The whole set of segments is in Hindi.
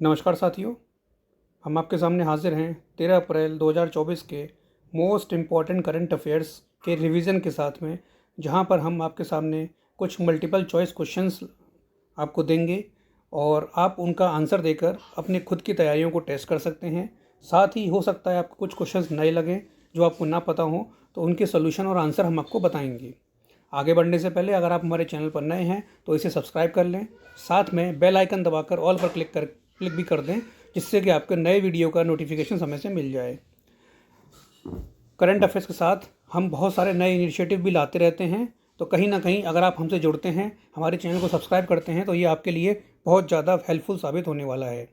नमस्कार साथियों, हम आपके सामने हाजिर हैं 13 अप्रैल 2024 के मोस्ट इम्पॉर्टेंट करंट अफेयर्स के रिवीजन के साथ में, जहां पर हम आपके सामने कुछ मल्टीपल चॉइस क्वेश्चंस आपको देंगे और आप उनका आंसर देकर अपने खुद की तैयारियों को टेस्ट कर सकते हैं। साथ ही हो सकता है आपको कुछ क्वेश्चंस नए लगें जो आपको ना पता हो, तो उनके सोल्यूशन और आंसर हम आपको बताएंगे। आगे बढ़ने से पहले अगर आप हमारे चैनल पर नए हैं तो इसे सब्सक्राइब कर लें, साथ में बेल आइकन दबाकर ऑल पर क्लिक भी कर दें, जिससे कि आपके नए वीडियो का नोटिफिकेशन समय से मिल जाए। करंट अफेयर्स के साथ हम बहुत सारे नए इनिशिएटिव भी लाते रहते हैं, तो कहीं ना कहीं अगर आप हमसे जुड़ते हैं, हमारे चैनल को सब्सक्राइब करते हैं, तो ये आपके लिए बहुत ज़्यादा हेल्पफुल साबित होने वाला है।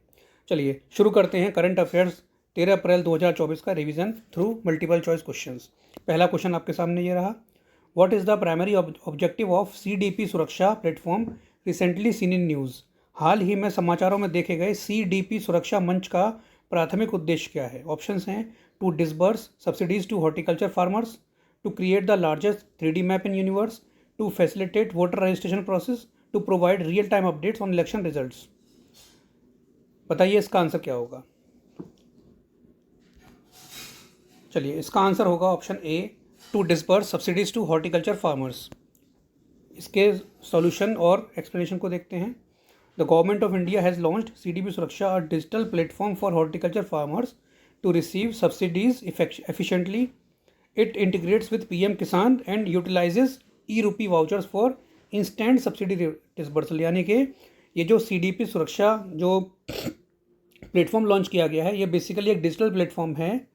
चलिए शुरू करते हैं करंट अफेयर्स 13 अप्रैल 2024 का revision through multiple choice questions. पहला क्वेश्चन आपके सामने ये रहा, what is the primary objective of CDP Suraksha platform recently seen in news. हाल ही में समाचारों में देखे गए CDP सुरक्षा मंच का प्राथमिक उद्देश्य क्या है। ऑप्शंस हैं, to disburse subsidies to horticulture farmers, to create the largest 3D map in universe, to facilitate voter registration process, to provide real time updates on election results. बताइए इसका आंसर क्या होगा। चलिए इसका आंसर होगा option A, to disburse subsidies to horticulture farmers. इसके सॉल्यूशन और एक्सप्लेनेशन को देखते हैं। The government of India has launched CDP Suraksha, a digital platform for horticulture farmers to receive subsidies efficiently. It integrates with PM किसान and utilises E-Rupee vouchers for instant subsidy disbursal. यानी कि ये जो CDP सुरक्षा जो प्लेटफॉर्म लॉन्च किया गया है, ये बेसिकली एक डिजिटल प्लेटफॉर्म है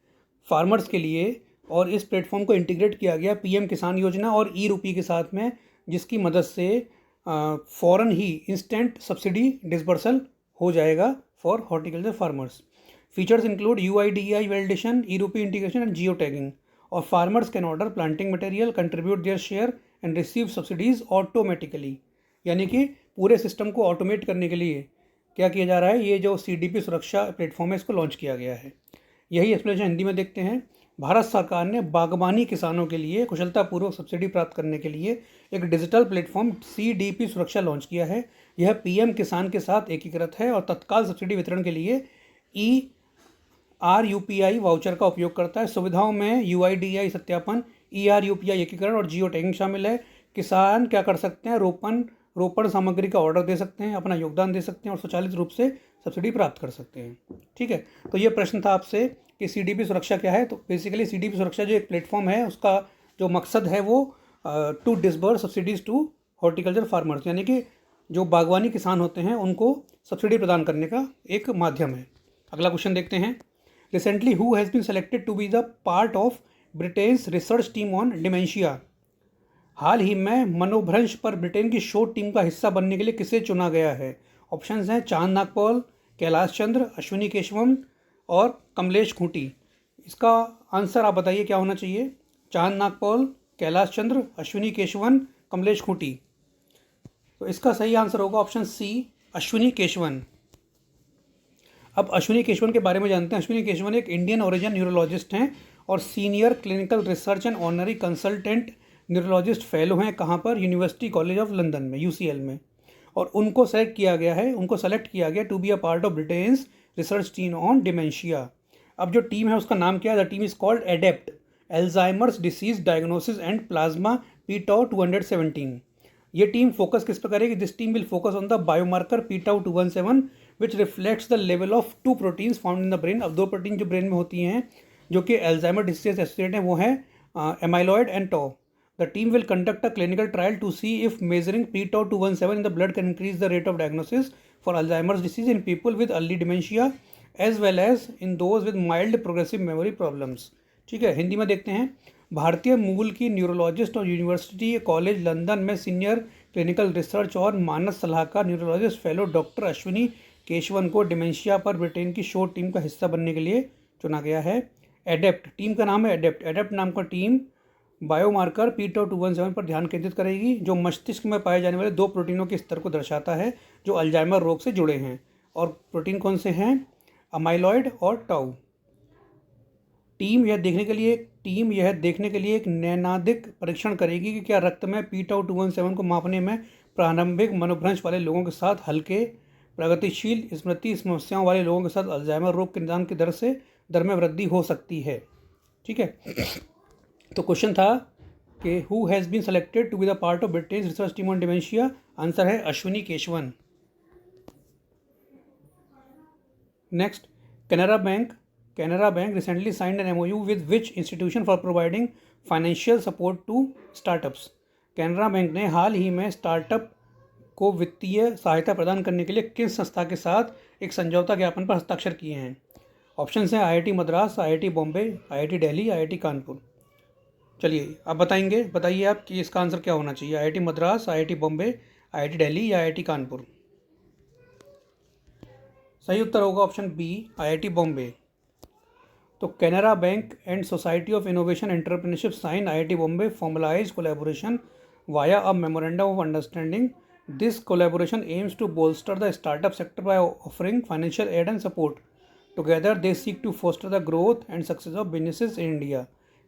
फार्मर्स के लिए, और इस प्लेटफॉर्म को इंटीग्रेट किया गया PM किसान योजना और E-Rupee के साथ में, जिसकी मदद से फ़ौरन ही इंस्टेंट सब्सिडी डिसबर्सल हो जाएगा for horticulture farmers. Features include UIDAI validation, E-Rupee integration and geo tagging, और farmers can order planting material, contribute their share and receive subsidies automatically. यानी कि पूरे सिस्टम को ऑटोमेट करने के लिए क्या किया जा रहा है, ये जो CDP सुरक्षा प्लेटफॉर्म है इसको लॉन्च किया गया है। यही एक्सप्लेनेशन हिंदी में देखते हैं। भारत सरकार ने बागवानी किसानों के लिए कुशलतापूर्वक सब्सिडी प्राप्त करने के लिए एक डिजिटल प्लेटफॉर्म CDP सुरक्षा लॉन्च किया है। यह PM किसान के साथ एकीकृत है और तत्काल सब्सिडी वितरण के लिए ERUPI वाउचर का उपयोग करता है। सुविधाओं में UIDAI सत्यापन, ERUPI एकीकरण और जियो टैगिंग शामिल है। किसान क्या कर सकते हैं, रोपण सामग्री का ऑर्डर दे सकते हैं, अपना योगदान दे सकते हैं और स्वचालित रूप से सब्सिडी प्राप्त कर सकते हैं। ठीक है, तो ये प्रश्न था आपसे कि CDP सुरक्षा क्या है। तो बेसिकली CDP सुरक्षा जो एक प्लेटफॉर्म है, उसका जो मकसद है वो to disburse subsidies to horticulture farmers, यानी कि जो बागवानी किसान होते हैं उनको सब्सिडी प्रदान करने का एक माध्यम है। अगला क्वेश्चन देखते हैं। Recently who has been selected to be the part of Britain's research team on dementia. हाल ही में मनोभ्रंश पर ब्रिटेन की शोध टीम का हिस्सा बनने के लिए किसे चुना गया है। ऑप्शंस हैं, चांद नागपाल, कैलाश चंद्र, अश्विनी केशवन और कमलेश खूंटी। इसका आंसर आप बताइए क्या होना चाहिए। चांद नागपाल, कैलाश चंद्र, अश्विनी केशवन, कमलेश खूंटी। तो इसका सही आंसर होगा ऑप्शन सी, अश्विनी केशवन। अब अश्विनी केशवन के बारे में जानते हैं। अश्विनी केशवन एक इंडियन ओरिजिन न्यूरोलॉजिस्ट हैं और senior clinical research and honorary consultant neurologist fellow हैं। कहाँ पर, यूनिवर्सिटी कॉलेज ऑफ लंदन में, UCL में। और उनको सेलेक्ट किया गया to be a part of Britain's research team on dementia. अब जो टीम है उसका नाम क्या है, the team is called ADAPT, Alzheimer's disease diagnosis and plasma p-tau217। ये टीम फोकस किस पर करेगी, this team will focus on the biomarker p-tau217 which reflects the level of 2 proteins found in the brain. अब 2 प्रोटीन जो ब्रेन में होती हैं जो कि एल्जाइमर डिसीज एसोसिएटेड हैं, वो हैं amyloid and tau. The team will conduct a clinical trial to see if measuring p-tau217 in the blood can increase the rate of diagnosis for Alzheimer's disease in people with early dementia as well as in those with mild progressive memory problems। ठीक है, हिंदी में देखते हैं। भारतीय मूल की न्यूरोलॉजिस्ट और यूनिवर्सिटी कॉलेज लंदन में सीनियर क्लिनिकल रिसर्च और मानस सलाहकार neurologist fellow doctor Ashwini Keshavan को डिमेंशिया पर ब्रिटेन की शोध टीम का हिस्सा बनने के लिए चुना गया है। एडेप्ट टीम का नाम है, एडेप्ट नाम का टीम बायोमार्कर p-tau217 पर ध्यान केंद्रित करेगी, जो मस्तिष्क में पाए जाने वाले 2 प्रोटीनों के स्तर को दर्शाता है जो अल्जाइमर रोग से जुड़े हैं। और प्रोटीन कौन से हैं, अमाइलॉइड और टाउ। टीम यह देखने के लिए एक नैनादिक परीक्षण करेगी कि क्या रक्त में p-tau217 को मापने में प्रारंभिक मनोभ्रंश वाले लोगों के साथ हल्के प्रगतिशील स्मृति समस्याओं वाले लोगों के साथ अल्जाइमर रोग के निदान की दर में वृद्धि हो सकती है। ठीक है, तो क्वेश्चन था कि who has been selected to be the part of Britain research team on dementia. Answer है Ashwini Keshavan. Next, Canara bank recently signed an MOU with which institution for providing financial support to startups. Canara bank ने हाल ही में स्टार्टअप को वित्तीय सहायता प्रदान करने के लिए किस संस्था के साथ एक समझौता ज्ञापन पर हस्ताक्षर किए हैं। ऑप्शन हैं IIT Madras, IIT Bombay, IIT Delhi, IIT Kanpur. चलिए आप बताइए आप कि इसका आंसर क्या होना चाहिए, IIT Madras, IIT Bombay, IIT Delhi या IIT कानपुर। सही उत्तर होगा ऑप्शन बी, IIT बॉम्बे। तो Canara bank and society of innovation entrepreneurship sign IIT Bombay formalize collaboration via a memorandum of understanding. This collaboration aims to bolster the startup sector by offering financial aid and support. Together, they seek to foster the growth and success of businesses in India.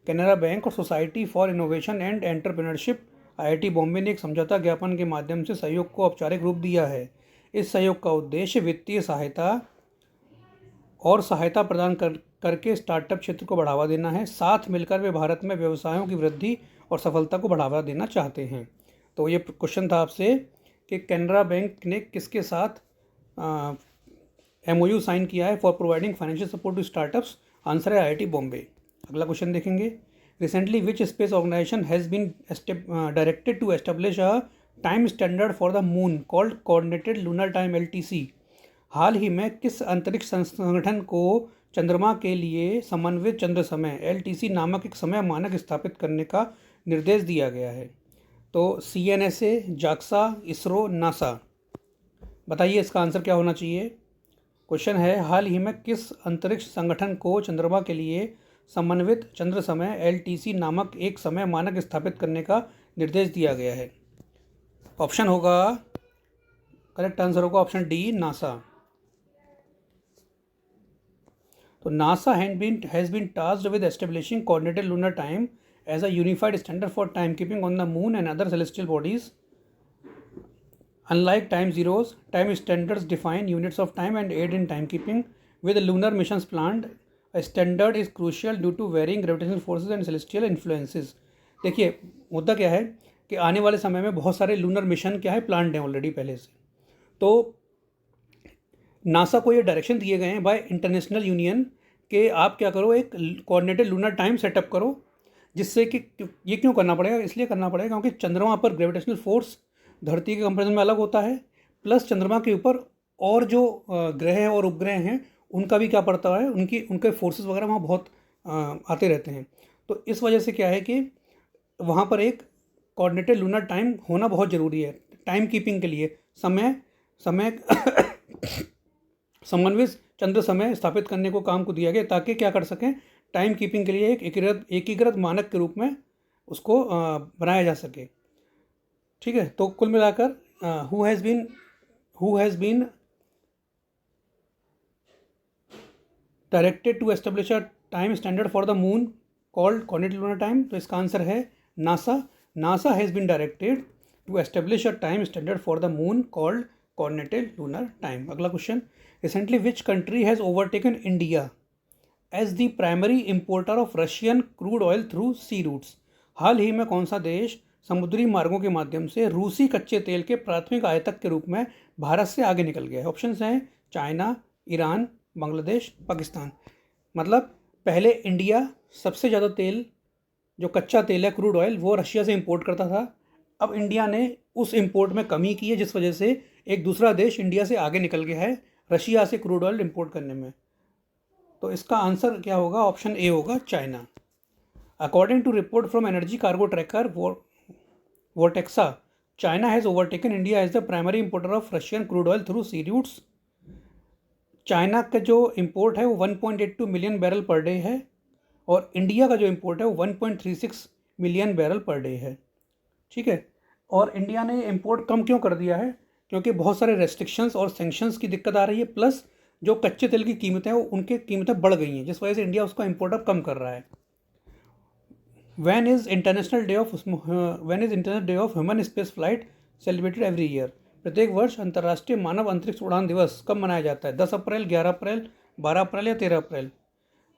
Canara bank और society for innovation and entrepreneurship IIT Bombay ने एक समझौता ज्ञापन के माध्यम से सहयोग को औपचारिक रूप दिया है। इस सहयोग का उद्देश्य वित्तीय सहायता प्रदान करके स्टार्टअप क्षेत्र को बढ़ावा देना है। साथ मिलकर वे भारत में व्यवसायों की वृद्धि और सफलता को बढ़ावा देना चाहते हैं। तो ये क्वेश्चन था आपसे कि कैनरा बैंक ने किसके साथ MOU साइन किया है for providing financial support to startups. Answer है IIT बॉम्बे। अगला क्वेश्चन देखेंगे, recently which space organization has been directed to establish a time standard for the moon called coordinated lunar time LTC। हाल ही में किस अंतरिक्ष संगठन को चंद्रमा के लिए समन्वित चंद्र समय LTC नामक एक समय मानक स्थापित करने का निर्देश दिया गया है। तो CNSA, JAXA, इसरो, नासा। बताइए इसका आंसर क्या होना चाहिए। क्वेश्चन है, हाल ही में किस अंतरिक्ष संगठन को चंद्रमा के लिए समन्वित चंद्र समय LTC नामक एक समय मानक स्थापित करने का निर्देश दिया गया है। ऑप्शन होगा, करेक्ट आंसर होगा ऑप्शन डी, नासा। तो NASA has been tasked with establishing coordinated lunar time as a unified standard for timekeeping on the moon and other celestial bodies. Unlike time zeros, time standards define units of time and aid in timekeeping. With lunar missions planned, a standard is crucial due to varying gravitational forces and celestial influences. देखिए मुद्दा क्या है कि आने वाले समय में बहुत सारे लूनर मिशन क्या है प्लान्ड हैं ऑलरेडी पहले से। तो नासा को ये डायरेक्शन दिए गए हैं बाय इंटरनेशनल यूनियन कि आप क्या करो, एक कोऑर्डिनेटेड लूनर टाइम सेटअप करो, जिससे कि ये क्यों करना पड़ेगा, इसलिए करना पड़ेगा क्योंकि चंद्रमा पर ग्रेविटेशनल फोर्स धरती के कंपैरिजन में अलग होता है, प्लस चंद्रमा के ऊपर और जो ग्रह और उपग्रह हैं उनका भी क्या पड़ता है, उनके फोर्सेस वगैरह वहाँ बहुत आते रहते हैं। तो इस वजह से क्या है कि वहाँ पर एक कोऑर्डिनेटेड लूनर टाइम होना बहुत ज़रूरी है टाइम कीपिंग के लिए। समय समन्वित चंद्र समय स्थापित करने को काम को दिया गया ताकि क्या कर सकें, टाइम कीपिंग के लिए एक एकीकृत मानक के रूप में उसको बनाया जा सके। ठीक है, तो कुल मिलाकर who has been directed to establish a time standard for the moon called coordinated lunar time. तो इसका आंसर है NASA has been directed to establish a time standard for the moon called coordinated lunar time. अगला question, recently which country has overtaken India as the primary importer of Russian crude oil through sea routes. हाल ही में कौन सा देश समुद्री मार्गों के माध्यम से रूसी कच्चे तेल के प्राथमिक आयातक के रूप में भारत से आगे निकल गया है। ऑप्शन हैं चाइना, ईरान, बांग्लादेश, पाकिस्तान। मतलब पहले इंडिया सबसे ज़्यादा तेल, जो कच्चा तेल है क्रूड ऑयल, वो रशिया से इंपोर्ट करता था। अब इंडिया ने उस इंपोर्ट में कमी की है, जिस वजह से एक दूसरा देश इंडिया से आगे निकल गया है रशिया से क्रूड ऑयल इंपोर्ट करने में। तो इसका आंसर क्या होगा, ऑप्शन ए होगा, China. According to report from energy cargo tracker Vortexa, China has overtaken India as the primary importer of Russian crude oil through sea routes. China का जो इंपोर्ट है वो 1.82 मिलियन बैरल पर डे है और इंडिया का जो इंपोर्ट है वो 1.36 मिलियन बैरल पर डे है। ठीक है, और इंडिया ने इंपोर्ट कम क्यों कर दिया है, क्योंकि बहुत सारे रेस्ट्रिक्शंस और सेंक्शंस की दिक्कत आ रही है, प्लस जो कच्चे तेल की कीमतें हैं उनकी कीमतें बढ़ गई हैं, जिस वजह से इंडिया उसका इंपोर्ट अब कम कर रहा है। When is International Day of Human Space Flight celebrated every year? प्रत्येक वर्ष अंतर्राष्ट्रीय मानव अंतरिक्ष उड़ान दिवस कब मनाया जाता है? 10 अप्रैल, 11 अप्रैल, 12 अप्रैल या 13 अप्रैल?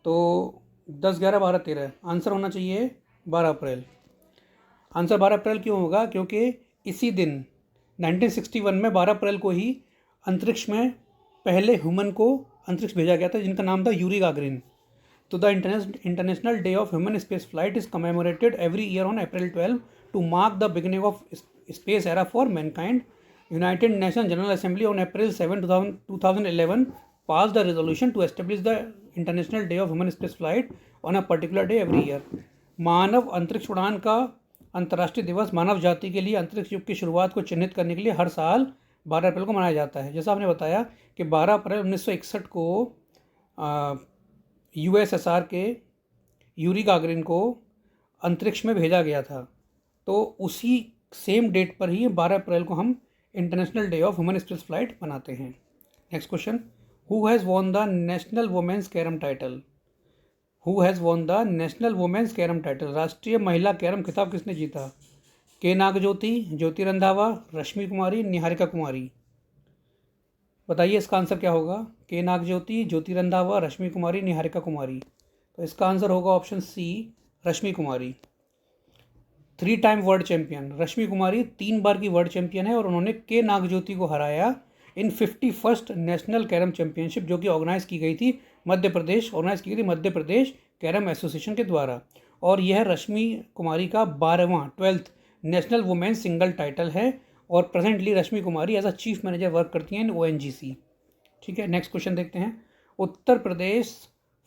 तो 10, 11, 12, 13 आंसर होना चाहिए 12 अप्रैल। आंसर 12 अप्रैल क्यों होगा? क्योंकि इसी दिन 1961 में 12 अप्रैल को ही अंतरिक्ष में पहले ह्यूमन को अंतरिक्ष भेजा गया था, जिनका नाम था यूरी गागरिन। तो the international day of human space flight is commemorated every year on April 12 to mark the beginning of space era for mankind. United Nation General Assembly on April 7, 2011 passed the resolution to establish the International Day of Human Space Flight on a particular day every year। मानव अंतरिक्ष उड़ान का अंतर्राष्ट्रीय दिवस मानव जाति के लिए अंतरिक्ष युग की शुरुआत को चिन्हित करने के लिए हर साल 12 अप्रैल को मनाया जाता है। जैसा आपने बताया कि 12 अप्रैल 1961 को यूएसएसआर के यूरी गागरिन को अंतरिक्ष में भेजा गया था, तो उसी सेम डेट पर ही 12 अप्रैल को हम international day of human space flight मनाते हैं। Next question, who has won the national women's carrom title? Who has won the national women's carrom title? राष्ट्रीय महिला कैरम खिताब किसने जीता? के नागज्योति, ज्योति रंधावा, रश्मि कुमारी, निहारिका कुमारी? बताइए इसका आंसर क्या होगा? के नागज्योति, ज्योति रंधावा, रश्मि कुमारी, निहारिका कुमारी। तो इसका आंसर होगा ऑप्शन सी, रश्मि कुमारी। 3 टाइम वर्ल्ड चैंपियन रश्मि कुमारी 3 बार की वर्ल्ड चैंपियन है और उन्होंने के नागज्योति को हराया इन 51st नेशनल कैरम चैंपियनशिप, जो कि ऑर्गेनाइज की गई थी मध्य प्रदेश कैरम एसोसिएशन के द्वारा। और यह रश्मि कुमारी का 12th national women single title है और presently Rashmi Kumari as a chief manager work करती हैं इन ONGC। ठीक है, नेक्स्ट क्वेश्चन देखते हैं। Uttar Pradesh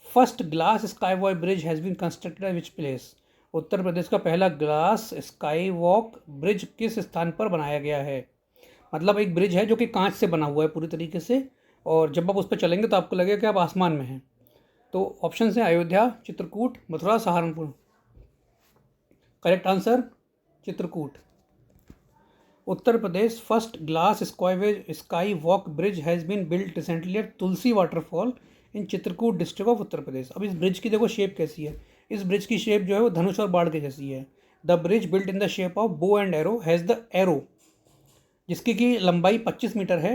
first glass sky walk bridge has been constructed at which place? Uttar Pradesh का पहला ग्लास स्काई वॉक ब्रिज किस स्थान पर बनाया गया है? मतलब एक ब्रिज है जो कि कांच से बना हुआ है पूरी तरीके से, और जब आप उस पर चलेंगे तो आपको लगेगा कि आप आसमान में हैं। तो ऑप्शन है Ayodhya, Chitrakoot, Mathura, Saharanpur. Correct answer Chitrakoot. Uttar Pradesh first glass sky walk bridge has been built recently at Tulsi waterfall in Chitrakoot district of Uttar Pradesh. अब इस ब्रिज की देखो शेप कैसी है। इस ब्रिज की शेप जो है वो धनुष और बाढ़ के जैसी है। The bridge built in the shape of bow and arrow has the arrow, जिसकी की लंबाई 25 मीटर है।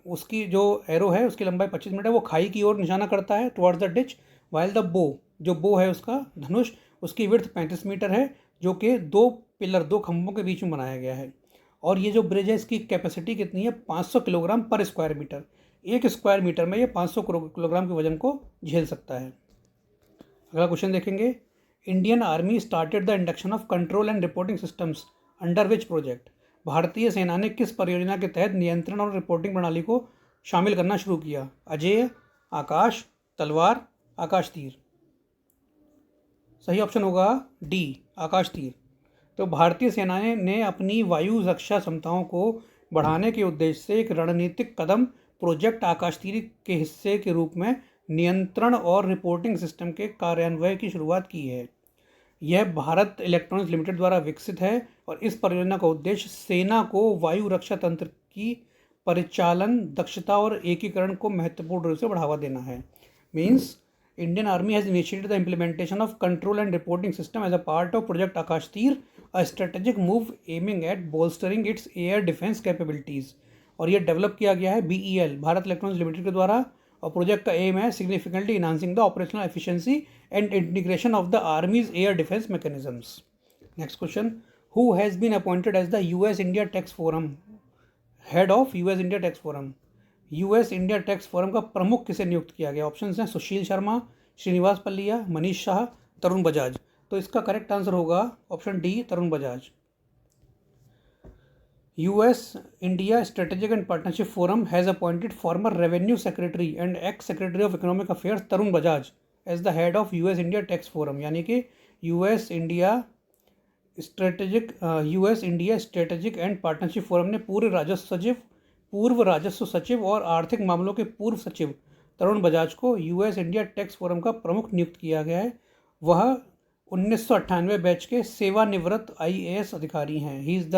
उसकी जो एरो है उसकी लंबाई 25 मीटर, वो खाई की ओर निशाना करता है towards the ditch, while the बो, जो बो है उसका धनुष, उसकी विड्थ 35 मीटर है, जो कि 2 खंभों के बीच में बनाया गया है। और ये जो ब्रिज है इसकी कैपेसिटी कितनी है? 500 किलोग्राम पर स्क्वायर मीटर। 1 स्क्वायर मीटर में ये 500 किलोग्राम के वजन को झेल सकता है। अगला क्वेश्चन देखेंगे। Indian army started the induction of control and reporting systems under which project? भारतीय सेना ने किस परियोजना के तहत नियंत्रण और रिपोर्टिंग प्रणाली को शामिल करना शुरू किया? अजेय, आकाश, तलवार, आकाश तीर। सही ऑप्शन होगा डी, आकाश तीर। तो भारतीय सेना ने अपनी वायु रक्षा क्षमताओं को बढ़ाने के उद्देश्य से एक रणनीतिक कदम प्रोजेक्ट आकाश तीर के हिस्से के रूप में नियंत्रण और रिपोर्टिंग सिस्टम के कार्यान्वयन की शुरुआत की है। यह भारत इलेक्ट्रॉनिक्स लिमिटेड द्वारा विकसित है और इस परियोजना का उद्देश्य सेना को वायु रक्षा तंत्र की परिचालन दक्षता और एकीकरण को महत्वपूर्ण रूप से बढ़ावा देना है। Means Indian Army has initiated the implementation of control and reporting system as a part of Project Akash Tir, a strategic move aiming at bolstering its air defense capabilities। और ये डेवलप किया गया है BEL भारत इलेक्ट्रॉनिक्स लिमिटेड के द्वारा, और प्रोजेक्ट का एम है significantly enhancing the operational efficiency and integration of the army's air defence mechanisms. Next question, who has been appointed as the US India tax forum head of US India tax forum? US India tax forum का प्रमुख किसे नियुक्त किया गया? ऑप्शन हैं सुशील शर्मा, श्रीनिवास पल्लिया, मनीष शाह, तरुण बजाज। तो इसका करेक्ट आंसर होगा option D, Tarun Bajaj. US India strategic and partnership forum has appointed former revenue secretary and ex secretary of economic affairs Tarun Bajaj as the head of US India tax forum. यानी कि US India strategic and partnership forum ने पूर्व राजस्व सचिव और आर्थिक मामलों के पूर्व सचिव तरुण बजाज को US इंडिया टैक्स फोरम का प्रमुख नियुक्त किया गया है। वह 1998 बैच के सेवानिवृत्त IAS अधिकारी हैं। He is the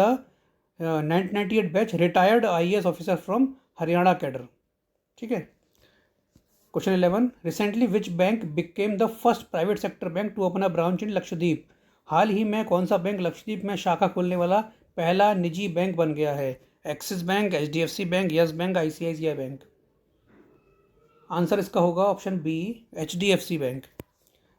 1998 batch retired IAS officer from Haryana cadre. ठीक है। Question 11, recently which bank became the first private sector bank to open a branch in Lakshadweep? हाल ही में कौन सा बैंक लक्षद्वीप में शाखा खोलने वाला पहला निजी बैंक बन गया है? Axis bank, HDFC bank, yes bank, ICICI bank. Answer इसका होगा ऑप्शन बी, HDFC बैंक।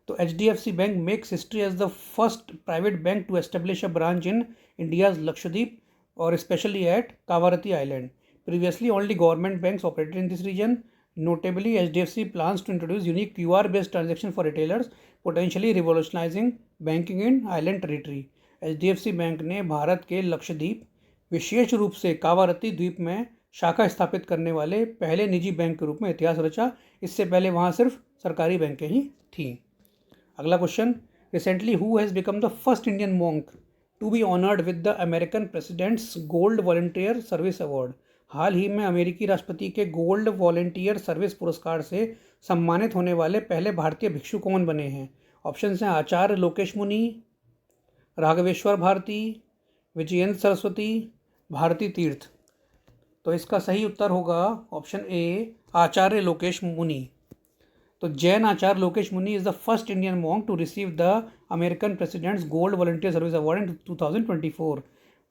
तो HDFC bank makes history as the first private bank to establish a branch in India's Lakshadweep और specially at Kavaratti island. Previously only government banks operated in this region. Notably, HDFC plans to introduce unique QR-based transaction for retailers, potentially revolutionizing banking in island territory. HDFC bank ने भारत के लक्षद्वीप, विशेष रूप से कावारती द्वीप में शाखा स्थापित करने वाले पहले निजी बैंक के रूप में इतिहास रचा। इससे पहले वहाँ सिर्फ सरकारी बैंकें ही थीं। अगला question, recently who has become the first Indian monk to be honoured with the American president's gold volunteer service award. हाल ही में अमेरिकी राष्ट्रपति के गोल्ड वॉलंटियर सर्विस पुरस्कार से सम्मानित होने वाले पहले भारतीय भिक्षु कौन बने हैं? ऑप्शन हैं आचार्य लोकेश मुनि, राघवेश्वर भारती, विजयेंद्र सरस्वती, भारती तीर्थ। तो इसका सही उत्तर होगा ऑप्शन ए, आचार्य लोकेश मुनि। तो Jain Acharya Lokesh Muni is the first Indian monk to receive the American president's gold volunteer service award in 2024।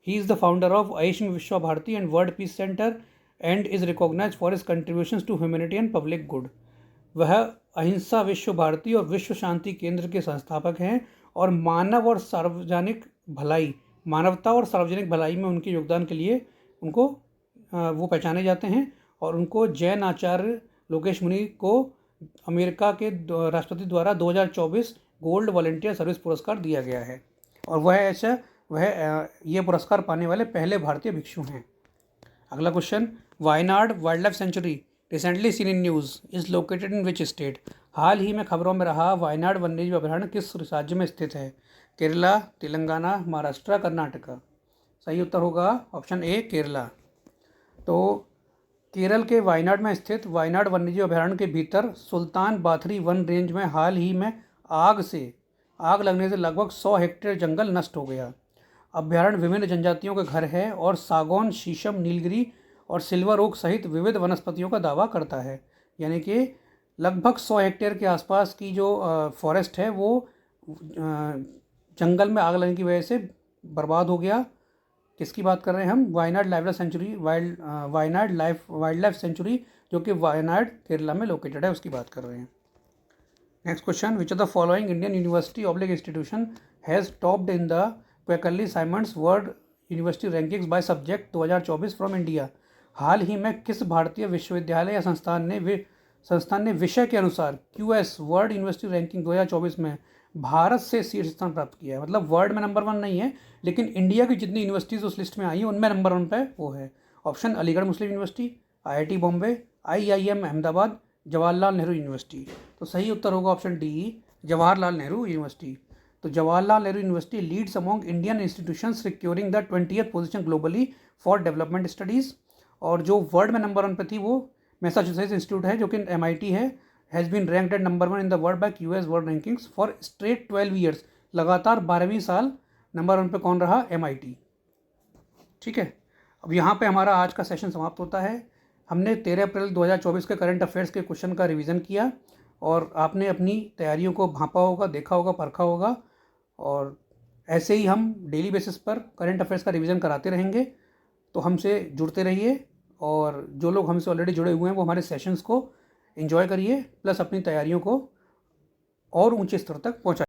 He is the founder of Ayushmi Vishwa Bharati and World Peace Center and is recognized for his contributions to humanity and public good. वह अहिंसा विश्व भारती और विश्व शांति केंद्र के संस्थापक हैं और मानव और सार्वजनिक भलाई, मानवता और सार्वजनिक भलाई में उनके योगदान के लिए उनको वो पहचाने जाते हैं। और उनको जैन आचार्य लोकेश मुनि को अमेरिका के राष्ट्रपति द्वारा 2024 गोल्ड वॉलंटियर सर्विस पुरस्कार दिया गया है और वह ये पुरस्कार पाने वाले पहले भारतीय भिक्षु हैं। अगला question, Wayanad wildlife sanctuary recently seen in news is located in which state. हाल ही में खबरों में रहा वायनाड वन्यजीव अभयारण्य किस राज्य में स्थित है? केरला, तेलंगाना, महाराष्ट्र, कर्नाटका। सही उत्तर होगा ऑप्शन ए, केरला। तो केरल के वायनाड में स्थित वायनाड वन्यजीव अभयारण्य के भीतर सुल्तान बाथरी वन रेंज में हाल ही में आग लगने से लगभग 100 हेक्टेयर जंगल नष्ट हो गया। अभ्यारण्य विभिन्न जनजातियों के घर है और सागौन, शीशम, नीलगिरी और सिल्वर ओक सहित विविध वनस्पतियों का दावा करता है। यानी कि लगभग 100 हेक्टेयर के आसपास की जो फॉरेस्ट है वो जंगल में आग लगने की वजह से बर्बाद हो गया। किसकी बात कर रहे हैं हम? वायनाड वाइल्ड लाइफ सेंचुरी जो कि वायनाड केरला में लोकेटेड है, उसकी बात कर रहे हैं। Next question, which of the following Indian university oblique institution has topped in the Quacquarelli Symonds world university rankings by subject 2024 from India. हाल ही में किस भारतीय विश्वविद्यालय या संस्थान ने विषय के अनुसार QS वर्ल्ड यूनिवर्सिटी रैंकिंग 2024 में भारत से शीर्ष स्थान प्राप्त किया है? मतलब वर्ल्ड में नंबर 1 नहीं है, लेकिन इंडिया की जितनी यूनिवर्सिटीज़ उस लिस्ट में आई है उनमें नंबर 1 पे वो है। Option Aligarh Muslim university, IIT Bombay, IIM Ahmedabad, Jawaharlal Nehru university. तो सही उत्तर होगा option D, Jawaharlal Nehru university. तो Jawaharlal Nehru university leads among Indian institutions securing the 20th position globally for development studies. और जो वर्ल्ड में नंबर 1 पे थी वो मैसाचुसेट्स इंस्टीट्यूट है जो कि MIT है, has been ranked at number 1 in the world by QS world rankings for straight 12 years. लगातार 12वीं साल नंबर 1 पे कौन रहा? MIT। ठीक है, अब यहाँ पे हमारा आज का सेशन समाप्त होता है। हमने 13 अप्रैल 2024 के करंट अफेयर्स के क्वेश्चन का रिवीजन किया और आपने अपनी तैयारियों को भांपा होगा, देखा होगा, परखा होगा। और ऐसे ही हम डेली बेसिस पर करंट अफेयर्स का रिवीजन कराते रहेंगे। तो हमसे जुड़ते रहिए और जो लोग हमसे ऑलरेडी जुड़े हुए हैं वो हमारे सेशंस को एंजॉय करिए, प्लस अपनी तैयारियों को और ऊंचे स्तर तक पहुंचाइए।